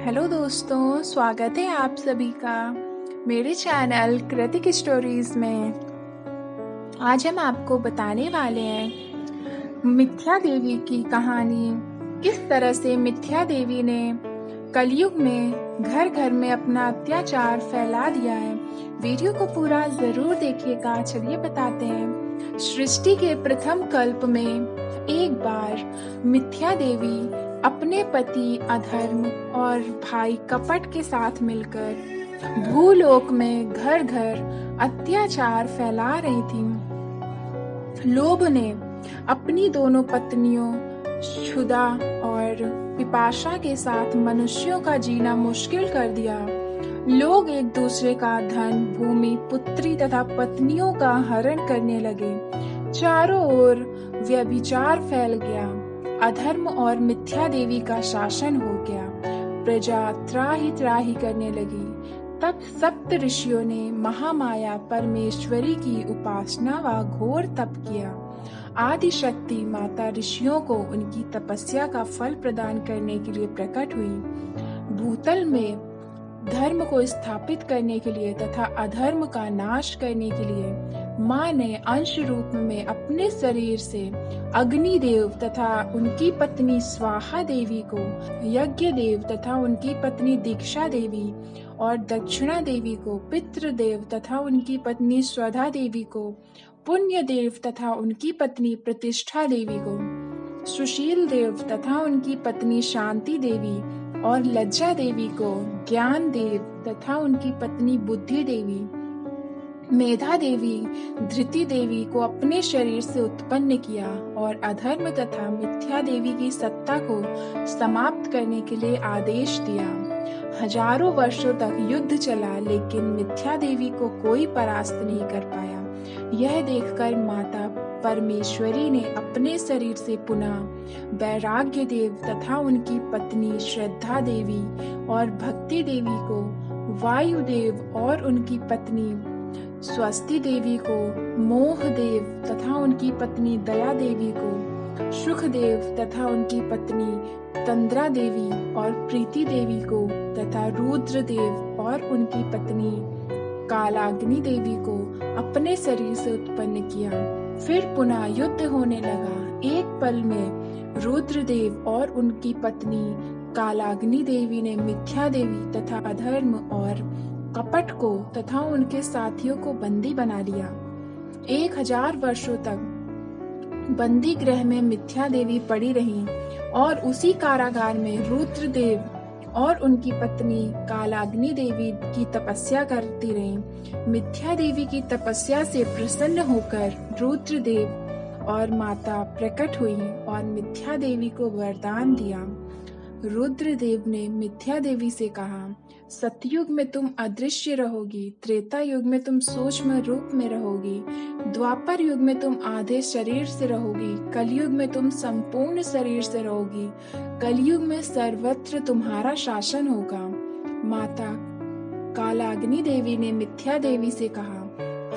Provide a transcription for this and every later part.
Hello दोस्तों, स्वागत है आप सभी का मेरे चैनल कृतिक स्टोरीज में। आज हम आपको बताने वाले हैं मिथ्या देवी की कहानी। किस तरह से मिथ्या देवी ने कलयुग में घर घर में अपना अत्याचार फैला दिया है। वीडियो को पूरा जरूर देखिएगा। चलिए बताते हैं। सृष्टि के प्रथम कल्प में एक बार मिथ्या देवी अपने पति अधर्म और भाई कपट के साथ मिलकर भूलोक में घर घर अत्याचार फैला रही थी। लोभ ने अपनी दोनों पत्नियों क्षुधा और पिपाशा के साथ मनुष्यों का जीना मुश्किल कर दिया। लोग एक दूसरे का धन, भूमि, पुत्री तथा पत्नियों का हरण करने लगे। चारों ओर व्यभिचार फैल गया। अधर्म और मिथ्या देवी का शासन हो गया। प्रजा त्राहि त्राहि करने लगी। तब सप्त ऋषियों ने महामाया परमेश्वरी की उपासना व घोर तप किया। आदि शक्ति माता ऋषियों को उनकी तपस्या का फल प्रदान करने के लिए प्रकट हुई। भूतल में धर्म को स्थापित करने के लिए तथा अधर्म का नाश करने के लिए माँ ने अंश रूप में अपने शरीर से अग्निदेव तथा उनकी पत्नी स्वाहा देवी को, यज्ञ देव तथा उनकी पत्नी दीक्षा देवी और दक्षिणा देवी को, पितृदेव तथा उनकी पत्नी स्वधा देवी को, पुण्य देव तथा उनकी पत्नी प्रतिष्ठा देवी को, सुशील देव तथा उनकी पत्नी शांति देवी और लज्जा देवी को, ज्ञान देव तथा उनकी पत्नी बुद्धि देवी, मेधा देवी, धृति देवी को अपने शरीर से उत्पन्न किया और अधर्म तथा मिथ्या देवी की सत्ता को समाप्त करने के लिए आदेश दिया। हजारों वर्षों तक युद्ध चला, लेकिन मिथ्या देवी को कोई परास्त नहीं कर पाया। यह देखकर माता परमेश्वरी ने अपने शरीर से पुनः वैराग्य देव तथा उनकी पत्नी श्रद्धा देवी और भक्ति देवी को, वायुदेव और उनकी पत्नी स्वस्ति देवी को, मोह देव तथा उनकी पत्नी दया देवी को, सुखदेव तथा उनकी पत्नी तंद्रा देवी और प्रीति देवी को तथा रुद्र देव और उनकी पत्नी कालाग्नि देवी को अपने शरीर से उत्पन्न किया। फिर पुनः युद्ध होने लगा। एक पल में रुद्रदेव और उनकी पत्नी कालाग्नि देवी ने मिथ्या देवी तथा अधर्म और कपट को तथा उनके साथियों को बंदी बना लिया। 1000 वर्षों तक बंदी गृह में मिथ्या देवी पड़ी रही और उसी कारागार में रुद्रदेव और उनकी पत्नी कालाग्नि देवी की तपस्या करती रही। मिथ्या देवी की तपस्या से प्रसन्न होकर रुद्रदेव और माता प्रकट हुई और मिथ्या देवी को वरदान दिया। रुद्रदेव ने मिथ्या देवी से कहा, सतयुग में तुम अदृश्य रहोगी, त्रेता युग में तुम सूक्ष्म रूप में रहोगी, द्वापर युग में तुम आधे शरीर से रहोगी, कलयुग में तुम संपूर्ण शरीर से रहोगी, कलयुग में सर्वत्र तुम्हारा शासन होगा। माता कालाग्नि देवी ने मिथ्या देवी से कहा,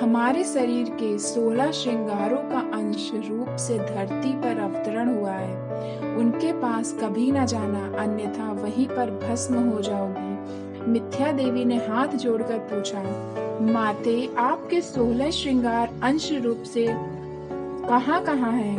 हमारे शरीर के 16 श्रृंगारों का अंश रूप से धरती पर अवतरण हुआ है। उनके पास कभी न जाना, अन्यथा वहीं पर भस्म हो जाओगी। मिथ्या देवी ने हाथ जोड़कर पूछा, माते आपके 16 श्रृंगार अंश रूप से कहाँ कहाँ है?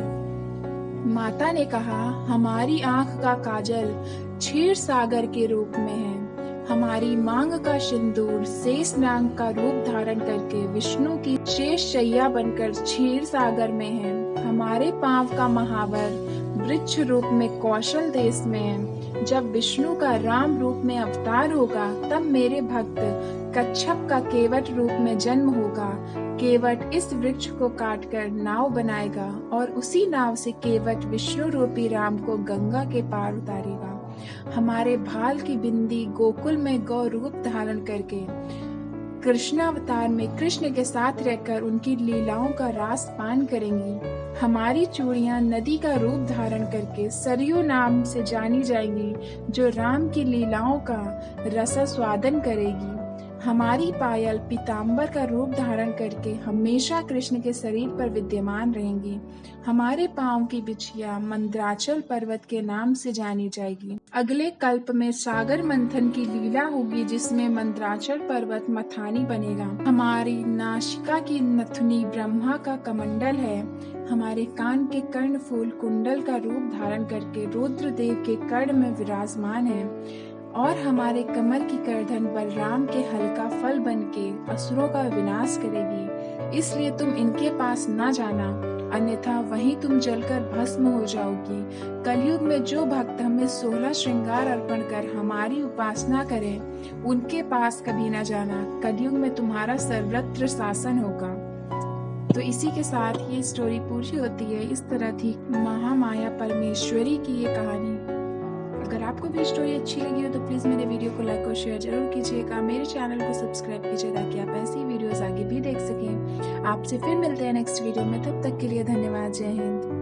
माता ने कहा, हमारी आंख का काजल क्षीर सागर के रूप में है। हमारी मांग का सिंदूर शेष नाग का रूप धारण करके विष्णु की शेष शैया बनकर क्षीर सागर में है। हमारे पांव का महावर वृक्ष रूप में कौशल देश में है। जब विष्णु का राम रूप में अवतार होगा, तब मेरे भक्त कच्छप का केवट रूप में जन्म होगा। केवट इस वृक्ष को काटकर नाव बनाएगा और उसी नाव से केवट विष्णु रूपी राम को गंगा के पार उतारेगा। हमारे भाल की बिंदी गोकुल में गौ रूप धारण करके कृष्णावतार में कृष्ण के साथ रहकर उनकी लीलाओं का रास पान करेंगी। हमारी चूड़ियां नदी का रूप धारण करके सरयू नाम से जानी जाएंगी, जो राम की लीलाओं का रसास्वादन करेगी। हमारी पायल पीताम्बर का रूप धारण करके हमेशा कृष्ण के शरीर पर विद्यमान रहेंगी। हमारे पांव की बिछिया मंद्राचल पर्वत के नाम से जानी जाएगी। अगले कल्प में सागर मंथन की लीला होगी, जिसमें मंद्राचल पर्वत मथानी बनेगा। हमारी नासिका की नथुनी ब्रह्मा का कमंडल है। हमारे कान के कर्णफूल कुंडल का रूप धारण करके रुद्रदेव के कर्ण में विराजमान है और हमारे कमल की करधन बलराम के हल्का फल बनके असुरों का विनाश करेगी। इसलिए तुम इनके पास न जाना, अन्यथा वहीं तुम जलकर भस्म हो जाओगी। कलयुग में जो भक्त हमें 16 श्रृंगार अर्पण कर हमारी उपासना करें, उनके पास कभी न जाना। कलयुग में तुम्हारा सर्वत्र शासन होगा। तो इसी के साथ ये स्टोरी पूरी होती है। इस तरह थी महामाया परमेश्वरी की ये कहानी। अगर आपको भी स्टोरी अच्छी लगी हो तो प्लीज़ मेरे वीडियो को लाइक और शेयर जरूर कीजिएगा। मेरे चैनल को सब्सक्राइब कीजिए ताकि आप ऐसी वीडियोस आगे भी देख सकें। आपसे फिर मिलते हैं नेक्स्ट वीडियो में। तब तक के लिए धन्यवाद। जय हिंद।